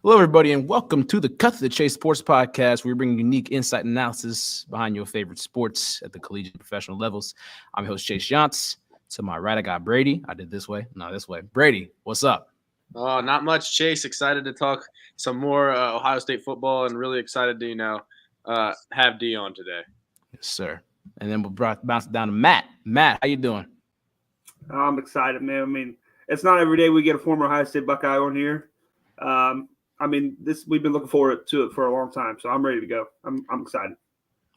Hello, everybody, and welcome to the Cut to the Chase Sports Podcast, where we bring unique insight and analysis behind your favorite sports at the collegiate and professional levels. I'm your host, Chase Yantz. To my right, I got Brady. I did this way. No, this way. Brady, what's up? Oh, not much, Chase. Excited to talk some more Ohio State football, and really excited to have Dee on today. Yes, sir. And then we'll bounce it down to Matt. Matt, how you doing? I'm excited, man. I mean, it's not every day we get a former Ohio State Buckeye on here. We've been looking forward to it for a long time, so I'm ready to go. I'm excited.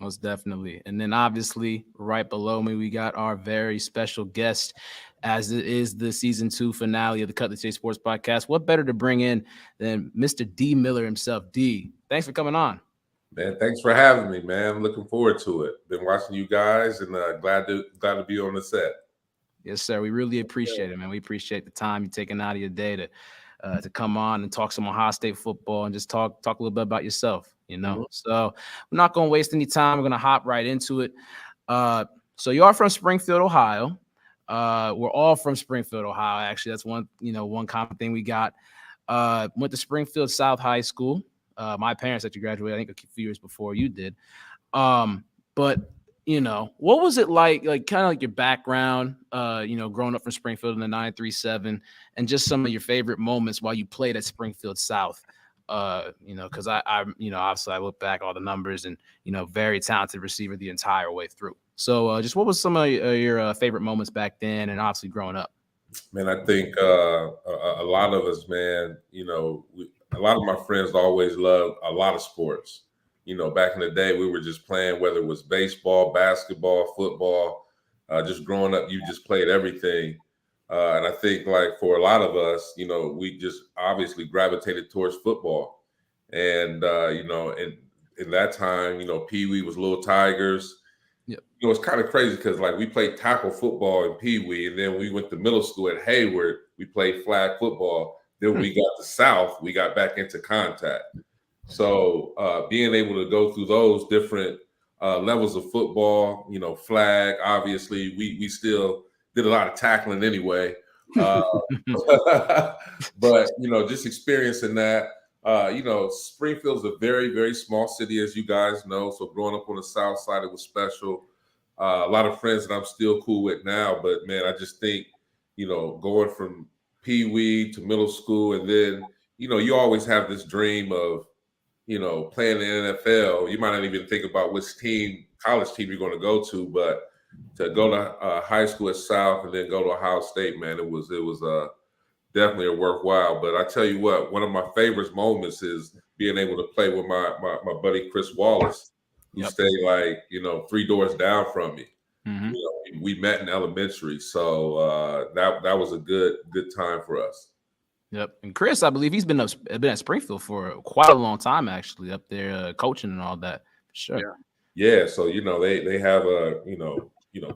Most definitely. And then obviously right below me, we got our very special guest, as it is the season 2 finale of the Cut the Chase Sports Podcast. What better to bring in than Mr. Dee Miller himself? Dee, thanks for coming on. Man, thanks for having me, man. I'm looking forward to it. Been watching you guys and glad to be on the set. Yes, sir. We really appreciate it, man. We appreciate the time you taking out of your day to come on and talk some Ohio State football and just talk a little bit about yourself, you know. Mm-hmm. So we're not going to waste any time. We're going to hop right into it. So you are from Springfield, Ohio. We're all from Springfield, Ohio. Actually, that's one common thing we got. Went to Springfield South High School. My parents actually graduated, I think, a few years before you did. But what was it like kind of like your background, growing up from Springfield in the 937 and just some of your favorite moments while you played at Springfield South? Because I obviously I look back all the numbers and, very talented receiver the entire way through. So just what was some of your favorite moments back then and obviously growing up? Man, I think a lot of us, man, a lot of my friends always loved a lot of sports. Back in the day, we were just playing, whether it was baseball, basketball, football, just growing up, you just played everything. And I think for a lot of us, we just obviously gravitated towards football. And, in that time, Pee Wee was Little Tigers. Yep. It's kind of crazy because we played tackle football in Pee Wee. And then we went to middle school at Hayward. We played flag football. Then when we got to South, we got back into contact. So being able to go through those different levels of football, flag, obviously, we still did a lot of tackling anyway. But, just experiencing that, Springfield's a very, very small city, as you guys know. So growing up on the South Side, it was special. A lot of friends that I'm still cool with now. But, man, I just think, going from Pee Wee to middle school and then, you always have this dream of, playing the NFL. You might not even think about which college team you're going to go to, but to go to high school at South and then go to Ohio State, man, it was definitely a worthwhile. But I tell you what, one of my favorite moments is being able to play with my buddy Chris Wallace, who stayed 3 doors down from me. Mm-hmm. We met in elementary, so that was a good time for us. Yep. And Chris, I believe he's been at Springfield for quite a long time, actually, up there coaching and all that. Sure. Yeah. So, they have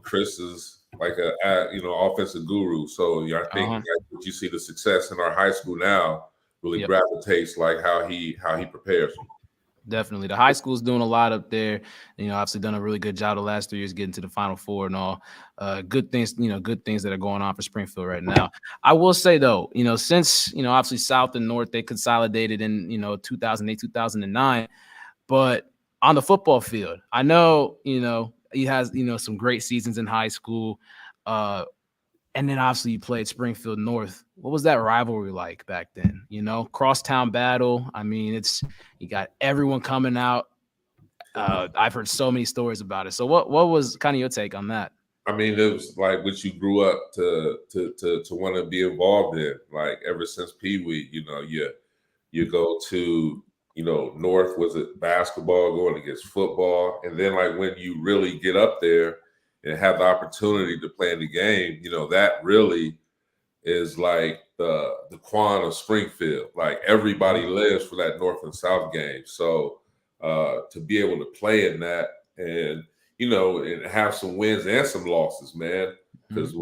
Chris is like offensive guru. So I think what you see the success in our high school now really gravitates how he prepares them. Definitely. The high school's doing a lot up there. Obviously done a really good job the last 3 years getting to the Final Four and all. Good things that are going on for Springfield right now. I will say, though, since, obviously South and North, they consolidated in, 2008, 2009. But on the football field, I know, he has, some great seasons in high school. And then obviously you played Springfield North. What was that rivalry like back then? Crosstown battle. I mean, you got everyone coming out. I've heard so many stories about it. So what was kind of your take on that? I mean, it was like what you grew up to want to be involved in. Ever since Pee Wee, you go to North, was it basketball, going against football, and then when you really get up there and have the opportunity to play in the game, that really is the Quan of Springfield. Everybody lives for that North and South game. So to be able to play in that and, and have some wins and some losses, man, because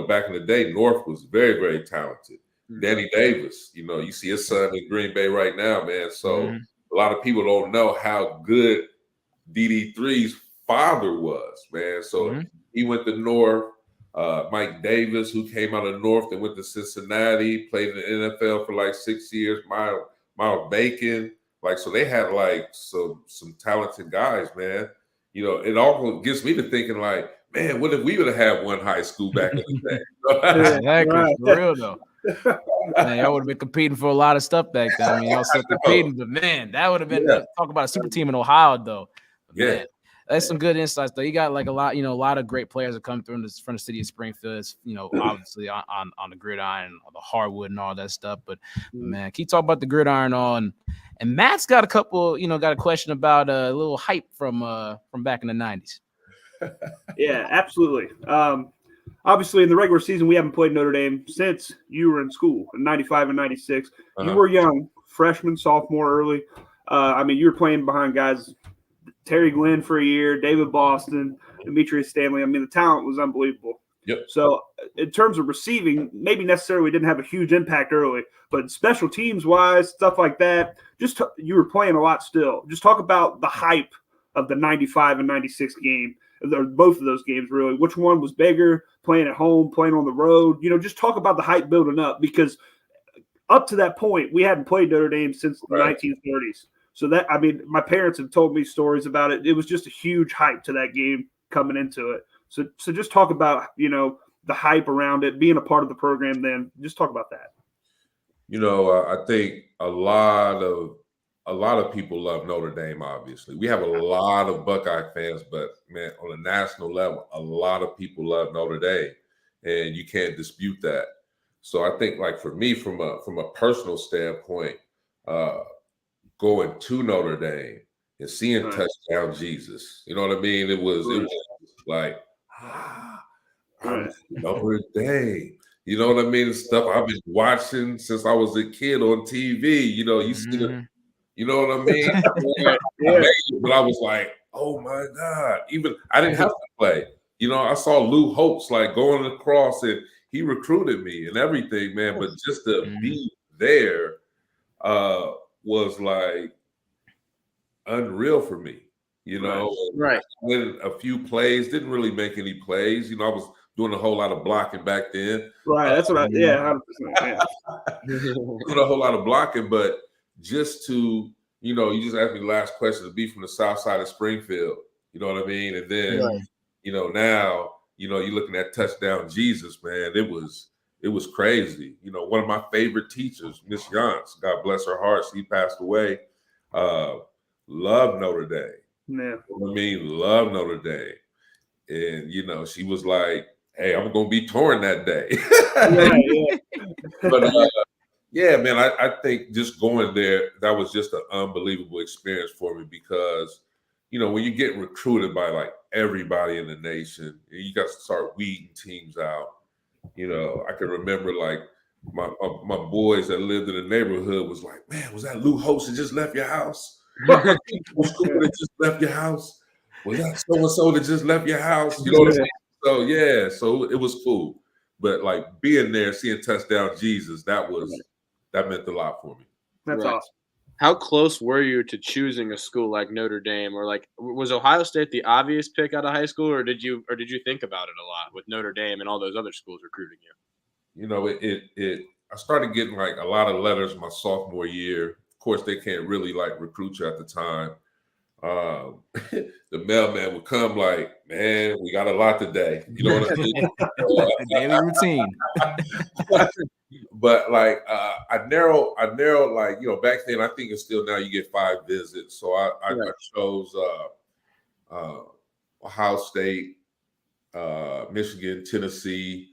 back in the day, North was very, very talented. Mm-hmm. Danny Davis, you see his son in Green Bay right now, man. So a lot of people don't know how good DD3's father was, man. So he went to North. Mike Davis, who came out of North and went to Cincinnati, played in the NFL for 6 years. Miles Bacon. Like, so they had like some talented guys, man. You know, it all gets me to thinking like, man, what if we would have had one high school back in the day? Exactly, for real though. Man, y'all would have been competing for a lot of stuff back then. I mean, y'all still competing, but man, that would have been talk about a super team in Ohio, though. Man, that's some good insights, though. You got like a lot of great players that come through from the city of Springfield. It's, obviously on the gridiron, the hardwood, and all that stuff. But man, can you talk about the gridiron on? And Matt's got got a question about a little hype from back in the 90s. Yeah, absolutely. Obviously, in the regular season, we haven't played Notre Dame since you were in school in 95 and 96. You were young, freshman, sophomore, early. I mean, you were playing behind guys, Terry Glenn for a year, David Boston, Demetrius Stanley. I mean, the talent was unbelievable. Yep. So in terms of receiving, maybe necessarily didn't have a huge impact early, but special teams wise, stuff like that, you were playing a lot still. Just talk about the hype of the 95 and 96 game. Both of those games, really. Which one was bigger, playing at home, playing on the road? Just talk about the hype building up, because up to that point, we hadn't played Notre Dame since the 1930s. So that, I mean, my parents have told me stories about it. It was just a huge hype to that game coming into it. So just talk about, the hype around it, being a part of the program then. Just talk about that. I think a lot of people love Notre Dame, obviously. We have a lot of Buckeye fans, but, man, on a national level, a lot of people love Notre Dame, and you can't dispute that. So I think, like, for me, from a personal standpoint, going to Notre Dame and seeing Touchdown Jesus, you know what I mean? It was like, Notre Dame. You know what I mean? Stuff I've been watching since I was a kid on TV. You see the – you know what I mean? But I was like, oh my God. Even I didn't have to play. I saw Lou Holtz like going across, and he recruited me and everything, man. But just to be there was like unreal for me. Right. I went a few plays, didn't really make any plays. I was doing a whole lot of blocking back then. Right. That's what 100%. Yeah. Doing a whole lot of blocking, but just to, you just asked me the last question, to be from the south side of Springfield, you know what I mean? And then, now, you're looking at Touchdown Jesus, man. It was crazy. One of my favorite teachers, Miss Yance, God bless her heart, she passed away, loved Notre Dame. Yeah. You know what I mean? Love Notre Dame. And, she was like, hey, I'm going to be torn that day. But, yeah, man, I think just going there, that was just an unbelievable experience for me, because, when you get recruited by like everybody in the nation, you got to start weeding teams out. I can remember like my boys that lived in the neighborhood was like, man, was that Lou Holtz that just left your house? That just left your house? Was that so-and-so that just left your house? You know what I'm saying? So it was cool. But like being there, seeing Touchdown Jesus, that meant a lot for me. That's awesome. How close were you to choosing a school like Notre Dame, or like was Ohio State the obvious pick out of high school, or did you think about it a lot with Notre Dame and all those other schools recruiting you? I started getting like a lot of letters my sophomore year. Of course, they can't really like recruit you at the time. The mailman would come like, man, we got a lot today. You know what I mean? Daily routine. But like I narrowed like, back then, I think it's still now you get 5 visits. So I chose Ohio State, Michigan, Tennessee,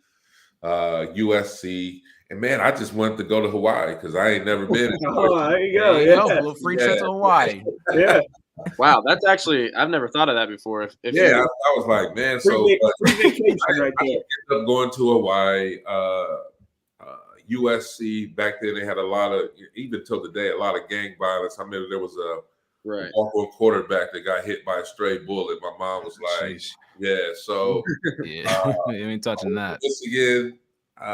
USC. And man, I just wanted to go to Hawaii because I ain't never been. There you go. A little free trip to Hawaii. Yeah. Wow, that's actually, I've never thought of that before. I was like, man, free vacation right there. ended up going to Hawaii. USC, back then they had a lot of, even till today, a lot of gang violence. I remember there was a walk-on quarterback that got hit by a stray bullet. My mom was like, so. We ain't touching that. Again,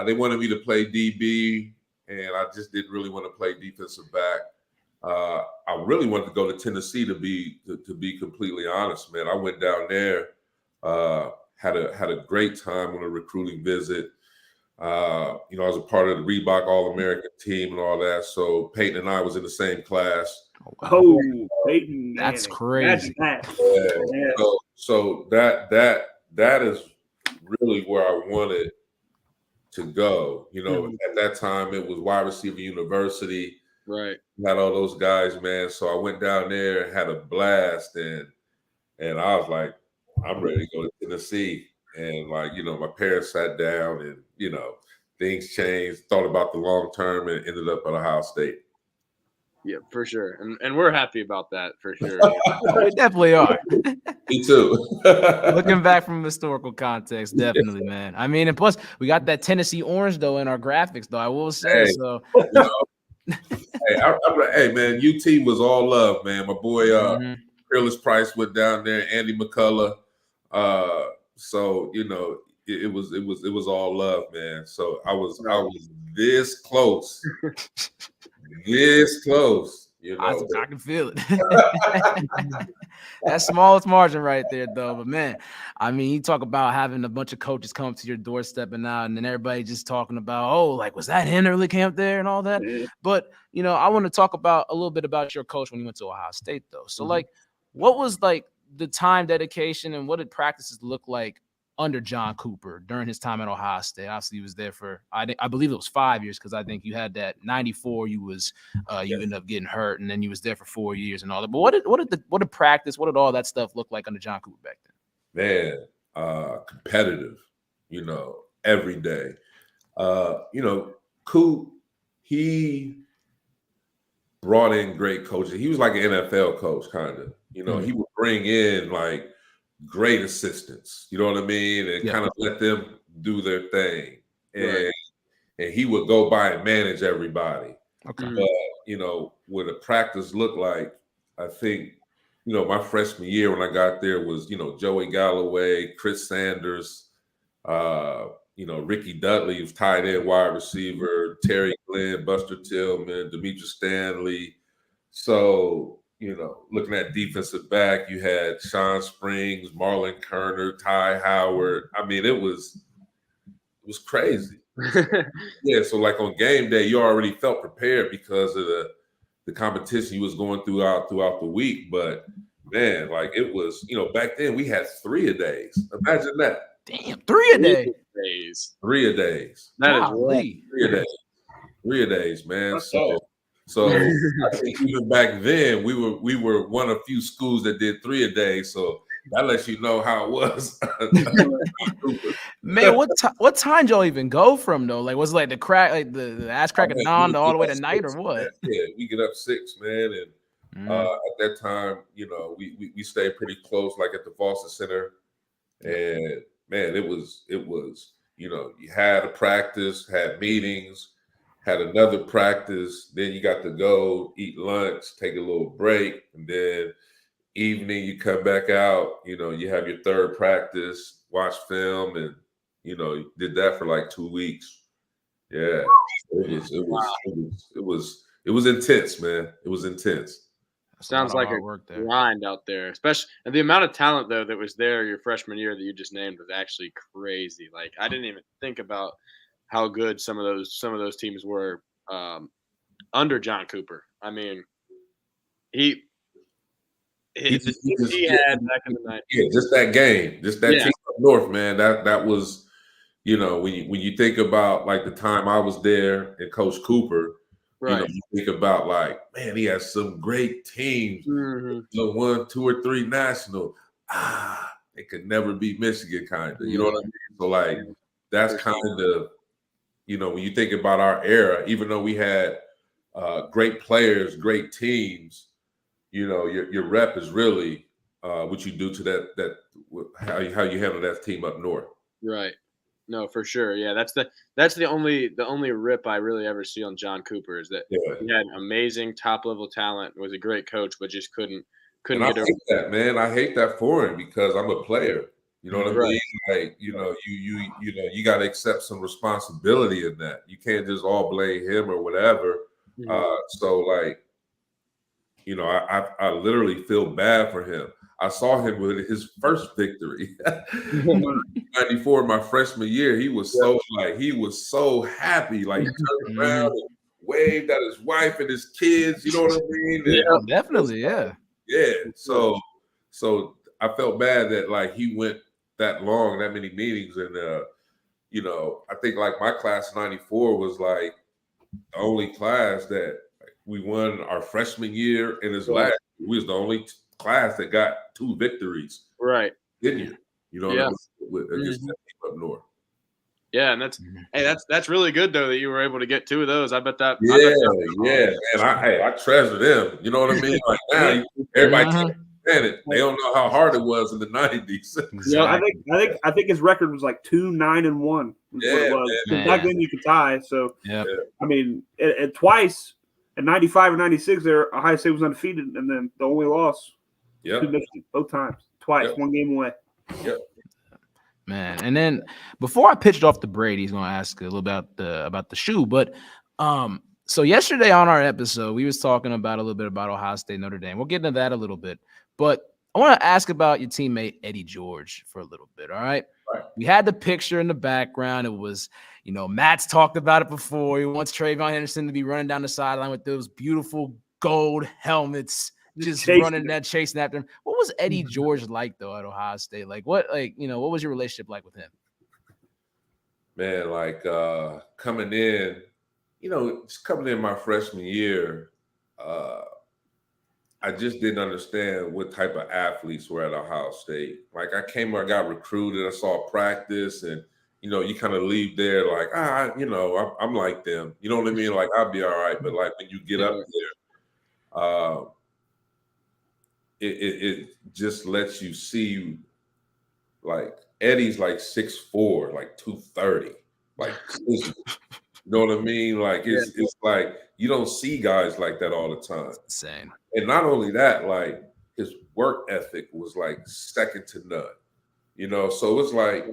they wanted me to play DB, and I just didn't really want to play defensive back. I really wanted to go to Tennessee to be completely honest, man. I went down there, had a great time on a recruiting visit. You know, I was a part of the Reebok All-American team and all that. So Peyton and I was in the same class. Oh, Peyton, that's Manning. crazy. Imagine that. Yeah. Yeah. So that is really where I wanted to go. You know, at that time it was wide receiver university. Right. Had all those guys, man. So I went down there, had a blast, and I was like, I'm ready to go to Tennessee. And like, you know, my parents sat down and, you know, things changed, thought about the long term and ended up at Ohio State. Yeah, for sure. And we're happy about that for sure. We definitely are. Me too. Looking back from historical context, definitely, man. I mean, and plus we got that Tennessee orange though in our graphics, though. I will say so. You know, hey, man, UT was all love, man. My boy, Peerless Price went down there, Andy McCullough. So you know, it was all love, man. So I was this close, this close. You know, I can feel it. That's smallest margin right there, though. But man, I mean, you talk about having a bunch of coaches come to your doorstep and now, and then everybody just talking about, oh, like, was that him that really came up there and all that? Yeah. But you know, I want to talk about a little bit about your coach when you went to Ohio State, though. So, like, what was like the time dedication and what did practices look like under John Cooper during his time at Ohio State? Obviously, he was there for I believe it was 5 years because I think you had that 94. You ended up getting hurt, and then you was there for 4 years and all that. But what did practice? What did all that stuff look like under John Cooper back then? Man, competitive. You know, every day. You know, Coop, he brought in great coaches. He was like an NFL coach, kind of. You know, he would bring in like great assistants, you know what I mean, and kind of let them do their thing, and he would go by and manage everybody. Okay, but you know what a practice looked like, I think, you know, my freshman year when I got there was, you know, Joey Galloway, Chris Sanders, you know, Ricky Dudley was tight end, wide receiver, Terry Glenn, Buster Tillman, Demetrius Stanley. So, you know, looking at defensive back, you had Sean Springs, Marlon Kerner, Ty Howard. I mean, it was crazy. Yeah, so like on game day, you already felt prepared because of the competition you was going throughout the week. But man, like it was, you know, back then we had 3 a days. Imagine that. Damn, 3 a day. 3 a days. That is Golly. 3 a day. 3 a days, man. So I think even back then we were one of few schools that did 3 a day. So that lets you know how it was. Man, what time y'all even go from though? Like, was it like the ass crack of dawn all the way to night or what? Yeah, we get up 6, man, and at that time, you know, we stayed pretty close, like at the Foster Center, and man, it was, you know, you had a practice, had meetings, had another practice, then you got to go eat lunch, take a little break, and then evening you come back out, you know, you have your third practice, watch film, and you know, you did that for like 2 weeks. Yeah. It was intense, man. It was intense. Sounds like a grind out there, especially, and the amount of talent though that was there your freshman year that you just named was actually crazy. Like I didn't even think about how good some of those teams were under John Cooper. I mean, he had back in the night. Yeah, just that game, just that team up north, man. That was, you know, when you think about like the time I was there and Coach Cooper, right? You know, you think about like, man, he has some great teams. You know, 1, 2, or 3 national. It could never be Michigan, kind of. You know what I mean? So like, that's kind of, you know, when you think about our era, even though we had great players, great teams, you know, your rep is really what you do to that how you handle that team up north. Right. No, for sure. Yeah, that's the only rip I really ever see on John Cooper is that he had amazing top level talent, was a great coach, but just couldn't get over that, man. I hate that for him because I'm a player. You know what I mean? Like, you know, you know, you got to accept some responsibility in that. You can't just all blame him or whatever. So like, you know, I literally feel bad for him. I saw him with his first victory. 94, my freshman year, he was so happy. Like he turned around and waved at his wife and his kids. You know what I mean? And definitely, yeah. So I felt bad that like he went that long, that many meetings, and I think like my class 94 was like the only class that we won our freshman year, and his last we was the only class that got 2 victories. Right. Didn't you? You know, against that team up north. Yeah, and that's really good though that you were able to get 2 of those. I bet that. Man. I treasure them. You know what I mean? Like now, everybody can't stand it. They don't know how hard it was in the 90s. Yeah, I think his record was like 2-9-1. Back then you could tie. So I mean, twice in 95 and 96, Ohio State was undefeated, and then the only loss. Both times, twice, 1 game away. Man, and then before I pitched off to Brady, he's going to ask a little about the shoe. But so yesterday on our episode, we was talking about a little bit about Ohio State, Notre Dame. We'll get into that a little bit. But I want to ask about your teammate Eddie George for a little bit. All right. We had the picture in the background. It was, Matt's talked about it before. He wants Trayvon Henderson to be running down the sideline with those beautiful gold helmets. Just running that, chasing after him. What was Eddie George like though at Ohio State? What was your relationship like with him? Man, like coming in, just coming in my freshman year, I just didn't understand what type of athletes were at Ohio State. Like I got recruited, I saw practice, and you kind of leave there like, I'm like them. You know what I mean? Like I'll be all right. But like when you get up there, it just lets you see, like Eddie's like 6'4", like 230, like you know what I mean? Like it's like you don't see guys like that all the time. Insane. And not only that, like his work ethic was like second to none. So it's like,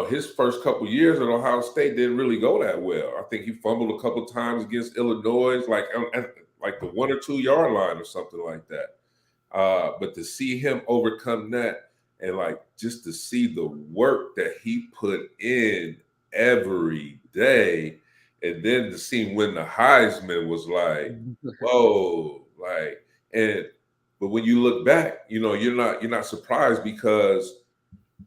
his first couple years at Ohio State didn't really go that well. I think he fumbled a couple times against Illinois, like the 1 or 2 yard line or something like that. But to see him overcome that and like just to see the work that he put in every day, and then to see him win the Heisman was like, whoa, like, but when you look back, you're not surprised because,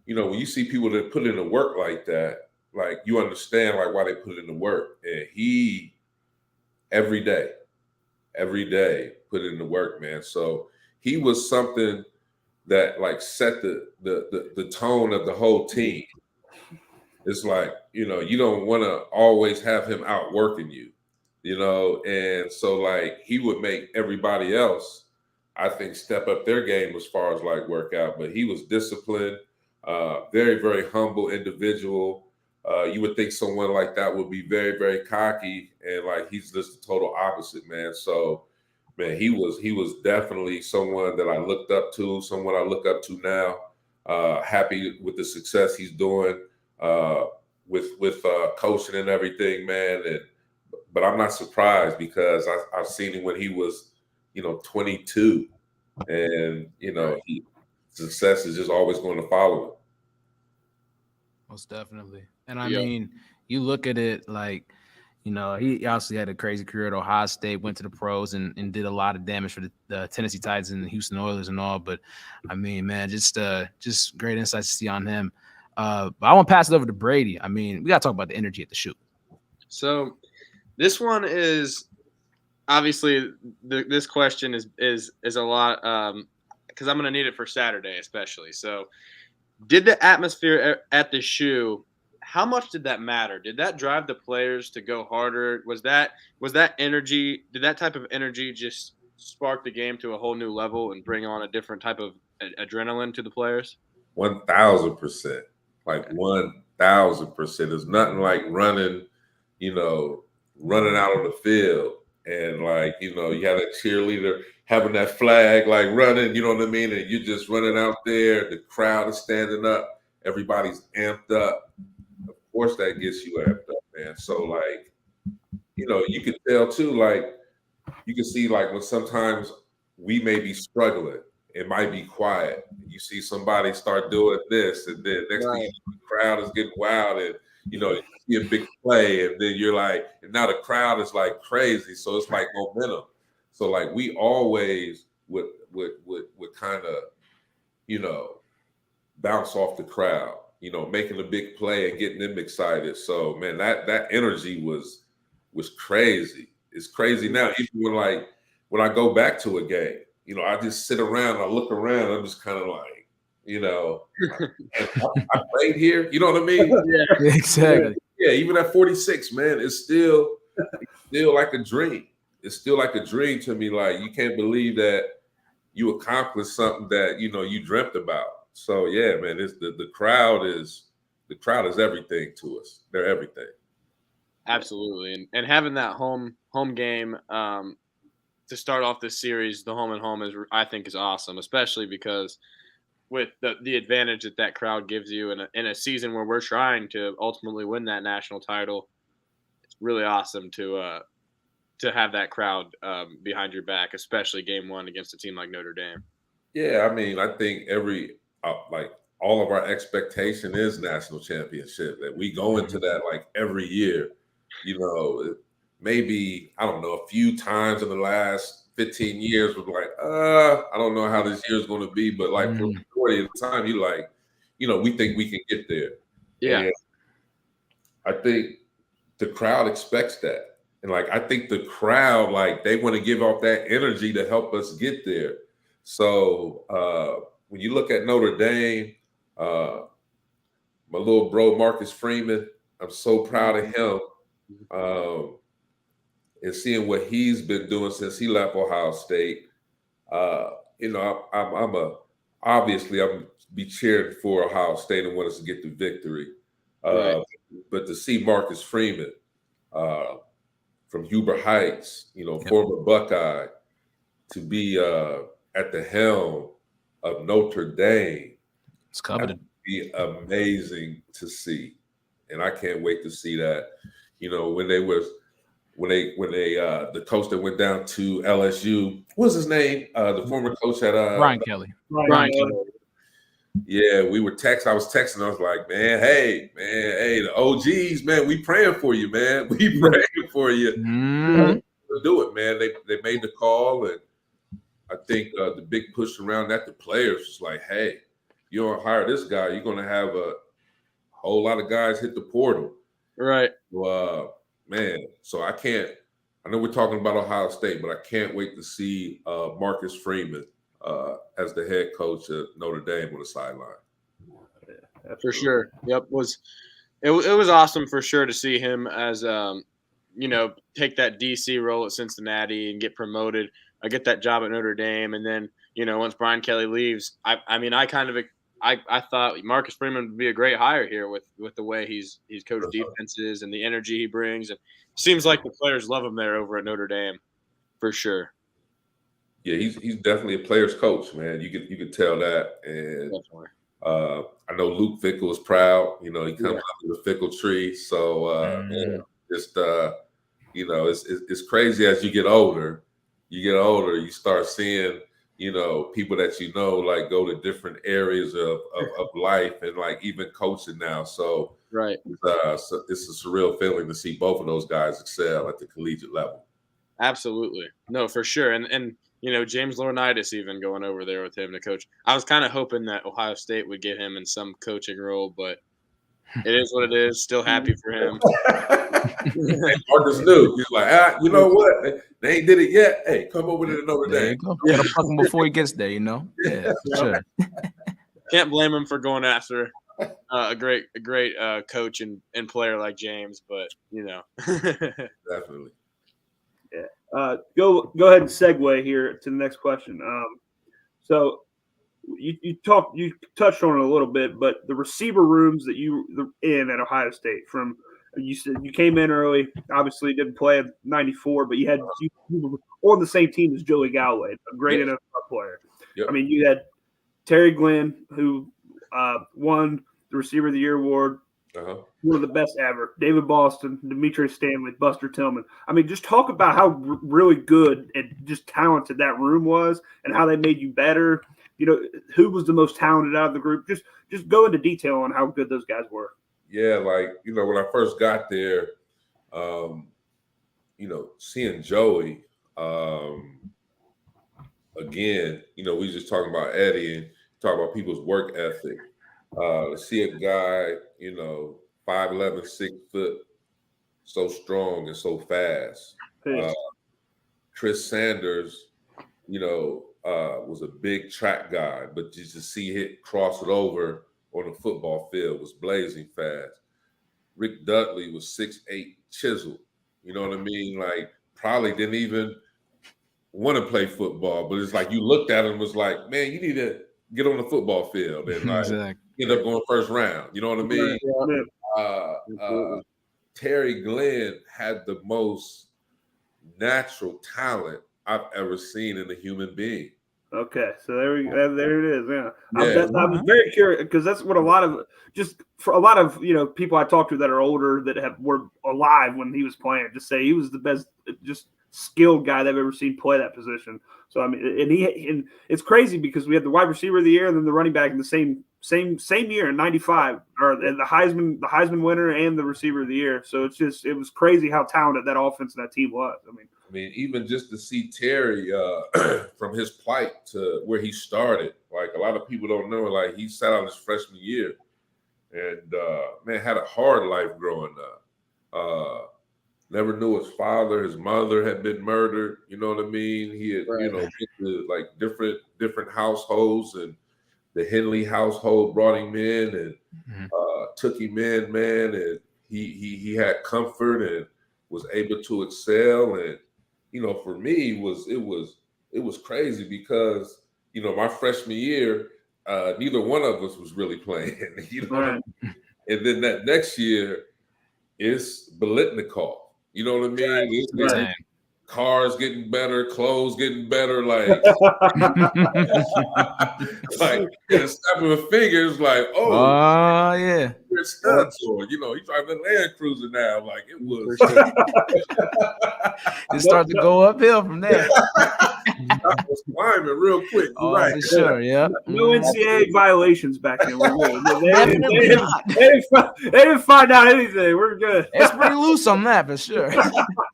when you see people that put in the work like that, like you understand like why they put in the work, and he every day put in the work, man. So he was something that like set the tone of the whole team. It's like, you don't want to always have him outworking you, and so like he would make everybody else, I think, step up their game as far as like workout. But he was disciplined, very, very humble individual. You would think someone like that would be very, very cocky, and like he's just the total opposite, man. So man, he was definitely someone that I looked up to, someone I look up to now. Happy with the success he's doing with coaching and everything, man. But I'm not surprised because I've seen him when he was, 22, and success is just always going to follow him. Most definitely, and I mean, you look at it like. He obviously had a crazy career at Ohio State, went to the pros and did a lot of damage for the Tennessee Titans and the Houston Oilers and all. But, I mean, man, just great insights to see on him. But I want to pass it over to Brady. I mean, we got to talk about the energy at the shoot. So this one is obviously this question is a lot because I'm going to need it for Saturday especially. So did the atmosphere at the shoe – how much did that matter? Did that drive the players to go harder? Was that energy? Did that type of energy just spark the game to a whole new level and bring on a different type of adrenaline to the players? 1,000%. Like 1,000%. There's nothing like running out on the field and like, you have a cheerleader having that flag, like running, you know what I mean? And you're just running out there. The crowd is standing up. Everybody's amped up. Of course, that gets you amped up, man. So, like, you could tell too, like, you can see, like, when sometimes we may be struggling it might be quiet. You see somebody start doing this, and then next thing you know, the crowd is getting wild, and you know, you see a big play, and then you're like, and now the crowd is like crazy. So it's like momentum. So like we always would kind of, you know, bounce off the crowd, you know, making a big play and getting them excited. So man, that energy was crazy. It's crazy now. Even when I go back to a game, you know, I just sit around, I look around, I'm just kind of like, you know, I played here. You know what I mean? Yeah, exactly. Yeah, even at 46, man, it's still like a dream. It's still like a dream to me. Like you can't believe that you accomplished something that, you know, you dreamt about. So yeah, man, it's the crowd is everything to us. They're everything. Absolutely, and having that home game to start off this series, the home and home I think is awesome, especially because with the advantage that crowd gives you in a season where we're trying to ultimately win that national title. It's really awesome to have that crowd behind your back, especially game one against a team like Notre Dame. Yeah, I mean, I think like all of our expectation is national championship. That we go into that like every year. You know, maybe I don't know, a few times in the last 15 years was like, I don't know how this year is going to be, but like for the majority of the time, you like, you know, we think we can get there. Yeah, and I think the crowd expects that. And like, I think the crowd, like, they want to give off that energy to help us get there. So when you look at Notre Dame, my little bro, Marcus Freeman, I'm so proud of him. And seeing what he's been doing since he left Ohio State. You know, obviously I'm be cheering for Ohio State and want us to get the victory. Right. But to see Marcus Freeman, from Huber Heights, you know, former Buckeye, to be at the helm of Notre Dame. It's coveted. Be amazing to see. And I can't wait to see that. You know, when the coach that went down to LSU, what was his name? The former coach at Brian Kelly. Brian Kelly. Yeah, I was texting. I was like, hey, the OGs, man, we praying for you, man. We praying for you. Do it, man. They made the call, and I think the big push around that the players was like, hey, you don't hire this guy, you're going to have a whole lot of guys hit the portal. Right. Man, so I know we're talking about Ohio State, but I can't wait to see Marcus Freeman as the head coach at Notre Dame on the sideline. Yeah, for sure. Yep. It was awesome for sure to see him as you know, take that DC role at Cincinnati and get promoted. I get that job at Notre Dame, and then, you know, once Brian Kelly leaves, I thought Marcus Freeman would be a great hire here with the way he's coached defenses and the energy he brings. And it seems like the players love him there over at Notre Dame, for sure. Yeah, he's definitely a player's coach, man. You could tell that. And Definitely. I know Luke Fickell is proud. You know, he comes out of the Fickell tree. So just you know, it's crazy as you get older. You start seeing, you know, people that you know, like, go to different areas of life and like even coaching now. So right, so it's a surreal feeling to see both of those guys excel at the collegiate level. Absolutely, no, for sure, and you know, James Laurinaitis even going over there with him to coach. I was kind of hoping that Ohio State would get him in some coaching role, but it is what it is. Still happy for him. Marcus knew. He's like, you know what? They ain't did it yet. Hey, come over to Notre Dame. There you go. Gotta pluck him before he gets there, you know? Yeah, for sure. Can't blame him for going after a great coach and player like James, but, you know. Definitely. Yeah. Go ahead and segue here to the next question. So you touched on it a little bit, but the receiver rooms that you were in at Ohio State, from you said you came in early, obviously didn't play in '94, but you were on the same team as Joey Galloway, a great NFL player. Yep. I mean, you had Terry Glenn, who won the Receiver of the Year award. One of the best ever. David Boston, Demetrius Stanley, Buster Tillman. I mean, just talk about how really good and just talented that room was and how they made you better. who was the most talented out of the group? Just go into detail on how good those guys were. Yeah, like, when I first got there, seeing Joey, again, we just talking about Eddie and talk about people's work ethic. To see a guy, 5'11", 6 foot, so strong and so fast. Chris Sanders, was a big track guy, but just to see it cross it over on the football field was blazing fast. Rick Dudley was 6'8", chiseled. You know what I mean? Like, probably didn't even want to play football, but it's like you looked at him and was like, man, you need to get on the football field and end up going first round. You know what I mean? Terry Glenn had the most natural talent I've ever seen in a human being. Okay, so there it is. Yeah, I was very curious because that's what a lot of people I talk to that are older that were alive when he was playing just say he was the best, just skilled guy they've ever seen play that position. So I mean, and it's crazy because we had the wide receiver of the year and then the running back in the same year in '95, and the Heisman winner and the receiver of the year. So it was crazy how talented that offense and that team was. I mean, even just to see Terry from his plight to where he started, like a lot of people don't know, like he sat out his freshman year and had a hard life growing up. Never knew his father. His mother had been murdered. You know what I mean? He had, been to like different households, and the Henley household brought him in and took him in, man. And he had comfort and was able to excel. And for me, it was crazy because my freshman year, neither one of us was really playing. What I mean? And then that next year, it's Biletnikoff. You know what I mean? It's cars getting better, clothes getting better, like in a snap of a finger, it's like, yeah. You're studs or you driving a Land Cruiser now. Like it was it started to go uphill from there. I was climbing real quick. Right. For sure, yeah. No NCAA violations back then. They didn't find out anything. We're good. It's pretty loose on that, for sure.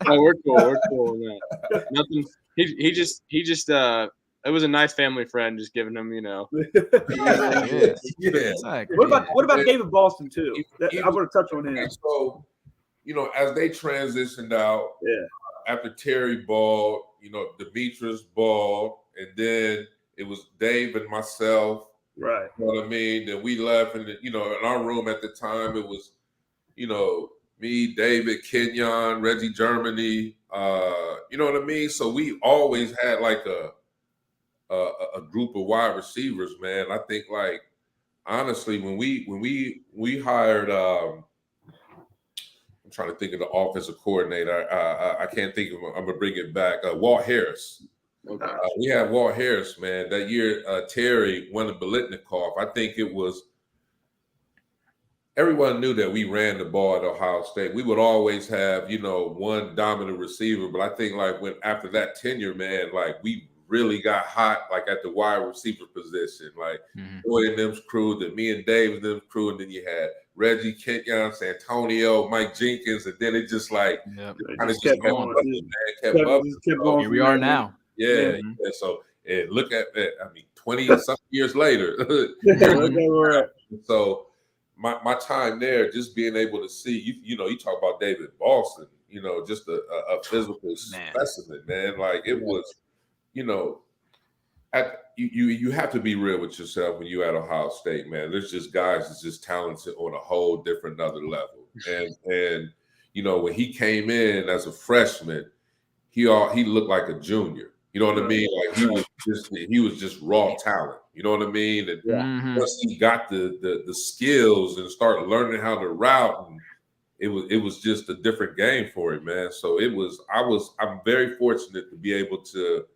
We're cool. We're cool on that. Nothing. He just. It was a nice family friend, just giving him, Yeah. Exactly. What about David Boston too? I want to touch on him. So, as they transitioned out, after Terry balled, Demetrius balled, and then it was Dave and myself. Right. You know what I mean? Then we left, and in our room at the time, it was, me, David, Kenyon, Reggie Germany. You know what I mean? So we always had like a group of wide receivers, man. I think, like, honestly, when we hired, I'm trying to think of the offensive coordinator. I can't think of him. I'm gonna bring it back. Walt Harris. Okay. We had Walt Harris, man. That year, Terry won the Biletnikoff. I think it was. Everyone knew that we ran the ball at Ohio State. We would always have, one dominant receiver. But I think, like, after that tenure, man, like we really got hot, like at the wide receiver position, like Boy and them's crew, then me and Dave and them's crew, and then you had Reggie, Kenyon, Santonio, Mike Jenkins, and then it just like kind of just kept going. Kept Here we are now. Yeah. So look at that. I mean, 20 some years later. So my time there, just being able to see, you talk about David Boston, just a physical specimen, man. Like it was. You have to be real with yourself when you're at Ohio State, man. There's just guys that's just talented on a whole different other level. And when he came in as a freshman, he looked like a junior. You know what I mean? Like he was just raw talent. You know what I mean? And once he got the skills and started learning how to route, and it was just a different game for him, man. So I'm very fortunate to be able to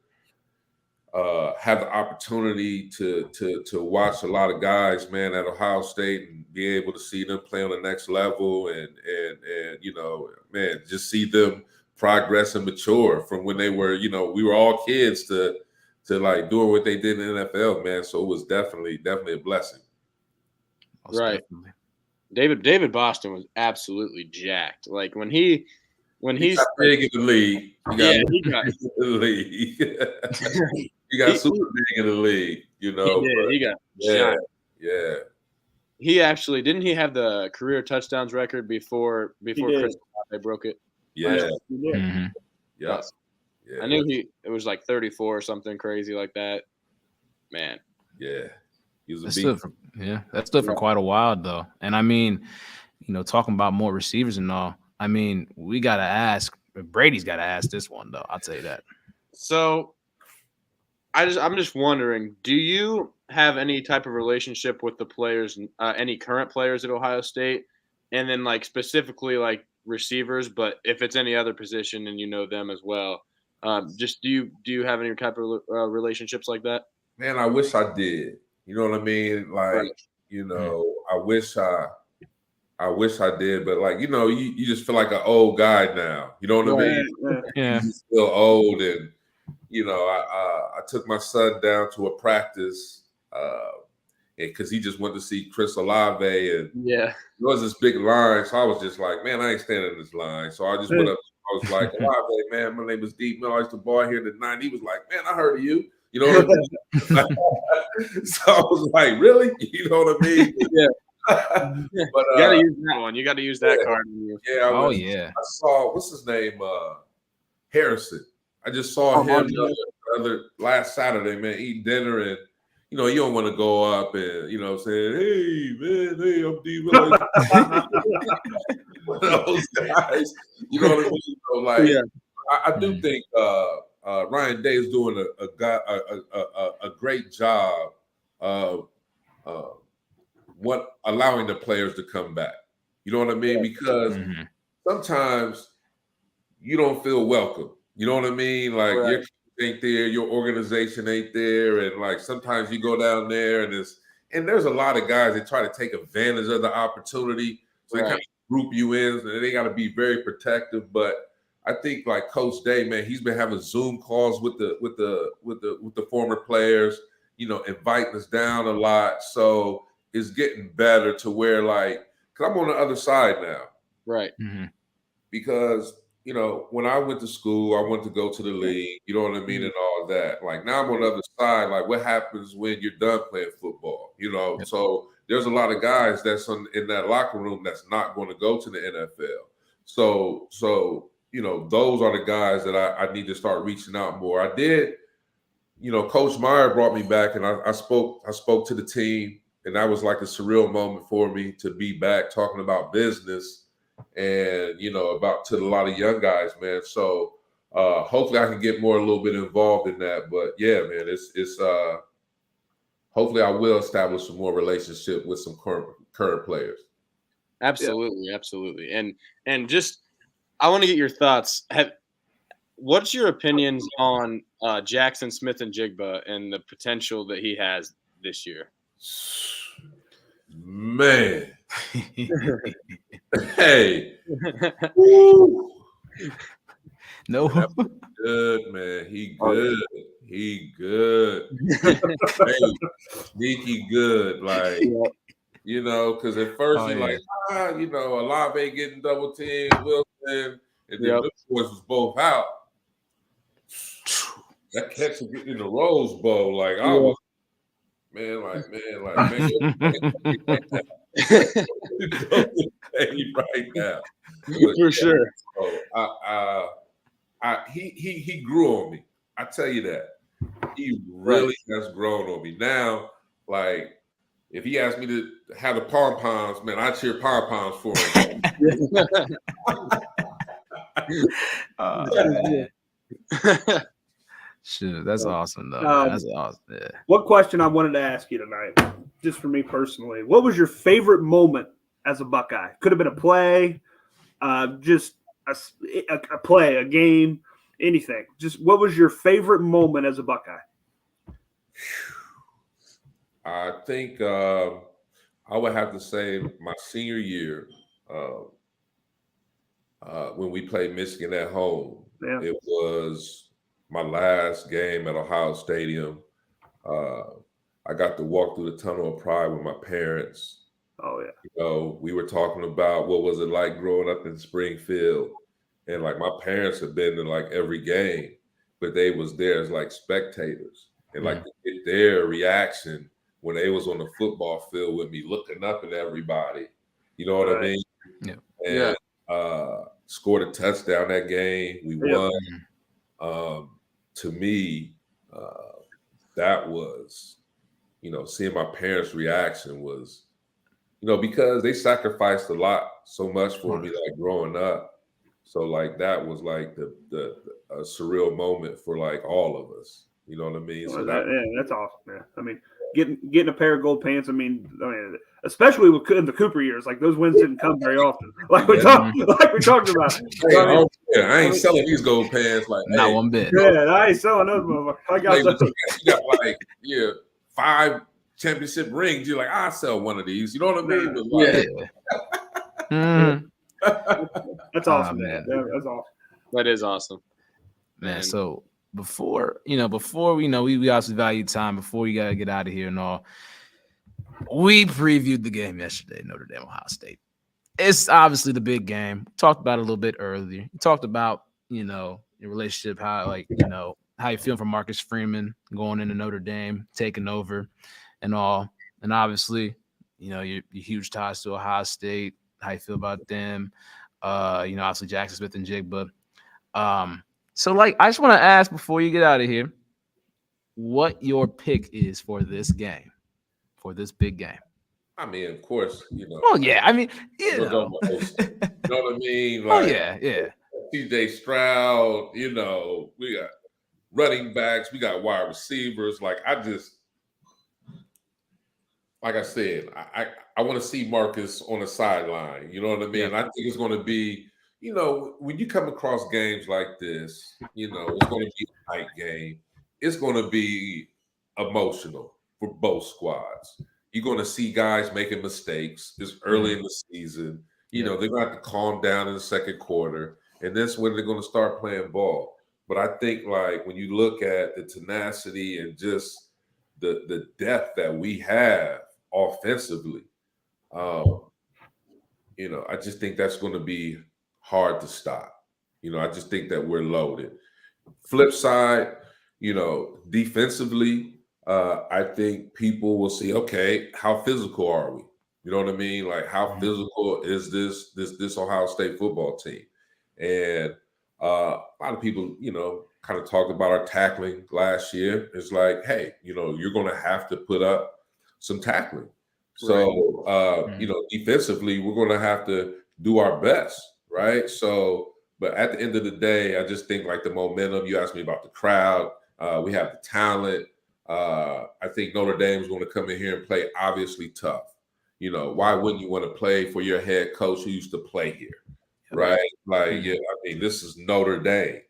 have the opportunity to watch a lot of guys, man, at Ohio State and be able to see them play on the next level and man, just see them progress and mature from when they were, we were all kids to to like doing what they did in the NFL, man. So it was definitely a blessing. Most Right. definitely. David Boston was absolutely jacked. Like when he's got big in the league. he got big in the league. He got super big in the league, you know. He got giant. Yeah. He actually didn't he have the career touchdowns record before Chris Olave broke it? Yeah. Mhm. Yeah. I knew it was like 34 or something crazy like that. Man. Yeah. He was a that stood for quite a while though. And I mean, talking about more receivers and all, I mean, we gotta ask. Brady's gotta ask this one though. I'll tell you that. So I'm just wondering, do you have any type of relationship with the players, any current players at Ohio State, and then like specifically like receivers? But if it's any other position and you know them as well, just do you have any type of relationships like that? Man, I wish I did. You know what I mean? Like, I wish I did, but like, you just feel like an old guy now. You know what I mean? Yeah. You just feel old, and I took my son down to a practice because he just went to see Chris Olave, and there was this big line. So I was just like, man, I ain't standing in this line. So I just went up. I was like, Olave, man, my name is Dee Miller. I used to ball here at 9. He was like, man, I heard of you. You know what I mean? So I was like, really? You know what I mean? Yeah. But you gotta use that one. You gotta use that card. Yeah. I saw what's his name? Harrison. I just saw him last Saturday, man, eating dinner, and you don't want to go up and saying, hey man, hey, I'm Dee Miller. One of those guys. You know what I mean? So, like, I do think Ryan Day is doing a great job of allowing the players to come back. You know what I mean? Because sometimes you don't feel welcome. You know what I mean? Like your team ain't there, your organization ain't there, and like sometimes you go down there and there's a lot of guys that try to take advantage of the opportunity. So they kind of group you in, and they got to be very protective. But I think like Coach Day, man, he's been having Zoom calls with the former players, inviting us down a lot. So it's getting better to where like, cause I'm on the other side now. Right. Because, when I went to school, I wanted to go to the league, you know what I mean? And all that. Like now I'm on the other side, like what happens when you're done playing football, So there's a lot of guys that's in that locker room that's not going to go to the NFL. So those are the guys that I need to start reaching out more. I did, Coach Meyer brought me back, and I spoke to the team, and that was like a surreal moment for me to be back talking about business and about to a lot of young guys, man. So hopefully I can get a little bit involved in that. But yeah, man, it's hopefully I will establish some more relationship with some current players. Absolutely. And just I want to get your thoughts. What's your opinions on Jackson Smith and Jigba and the potential that he has this year? Man. Hey. Woo. No. Good, man. He good. He good. Hey, sneaky good. Like, because at first you're like, Olave getting double teamed, Wilson, and then the boys was both out. That catch was getting in the Rose Bowl. Like, I was, man, right now. For sure. So, he grew on me. I tell you that. He really has grown on me. Now, like, if he asked me to have the pom-poms, man, I cheer pom-poms for him. Shit, that's awesome, though. That's awesome. Yeah. What question I wanted to ask you tonight, just for me personally, what was your favorite moment as a Buckeye? Could have been a play, just a play, a game, anything. Just what was your favorite moment as a Buckeye? I think I would have to say my senior year when we played Michigan at home. Yeah. It was my last game at Ohio Stadium. I got to walk through the tunnel of pride with my parents. Oh yeah. You know, we were talking about what was it like growing up in Springfield, and like my parents had been in like every game, but they was there as like spectators, and like to get their reaction when they was on the football field with me, looking up at everybody. You know what I mean? Yeah. And scored a touchdown that game. We won. To me, that was, you know, seeing my parents' reaction was, you know, because they sacrificed a lot, so much for me, like growing up. So like that was like the a surreal moment for like all of us. You know what I mean? So that's awesome, man. I mean, getting a pair of gold pants. I mean, especially in the Cooper years, like those wins didn't come very often. Like we talked about. Hey, I ain't selling these gold pants like not one bit. Yeah, I ain't selling those motherfuckers. I got some. You got like 5 championship rings. You're like, I'll sell one of these. You know what I mean? But like, that's awesome, man. Yeah, that's awesome. That is awesome, man. So before we also value time before we gotta get out of here and all. We previewed the game yesterday, Notre Dame, Ohio State. It's obviously the big game. We talked about it a little bit earlier. We talked about, your relationship, how you feel from Marcus Freeman going into Notre Dame, taking over and all. And obviously, your huge ties to Ohio State, how you feel about them. Obviously Jackson Smith and Jigba. So I just want to ask before you get out of here, what your pick is for this game, for this big game. I mean, of course, Oh yeah, I mean, you know what I mean? Like, yeah. CJ Stroud, we got running backs, we got wide receivers. Like I said, I want to see Marcus on the sideline. You know what I mean? Yeah. I think it's going to be, when you come across games like this, it's going to be a tight game. It's going to be emotional for both squads. You're going to see guys making mistakes. It's early in the season. They're going to have to calm down in the second quarter, and that's when they're going to start playing ball. But I think, when you look at the tenacity and just the depth that we have offensively, I just think that's going to be hard to stop. I just think that we're loaded. Flip side, defensively, I think people will see, okay, how physical are we? You know what I mean? Like, how physical is this Ohio State football team? And a lot of people, kind of talked about our tackling last year. It's like, hey, you're going to have to put up some tackling. So, defensively, we're going to have to do our best, right? So, but at the end of the day, I just think the momentum, you asked me about the crowd. We have the talent. I think Notre Dame is going to come in here and play obviously tough. Why wouldn't you want to play for your head coach who used to play here, right? This is Notre Dame.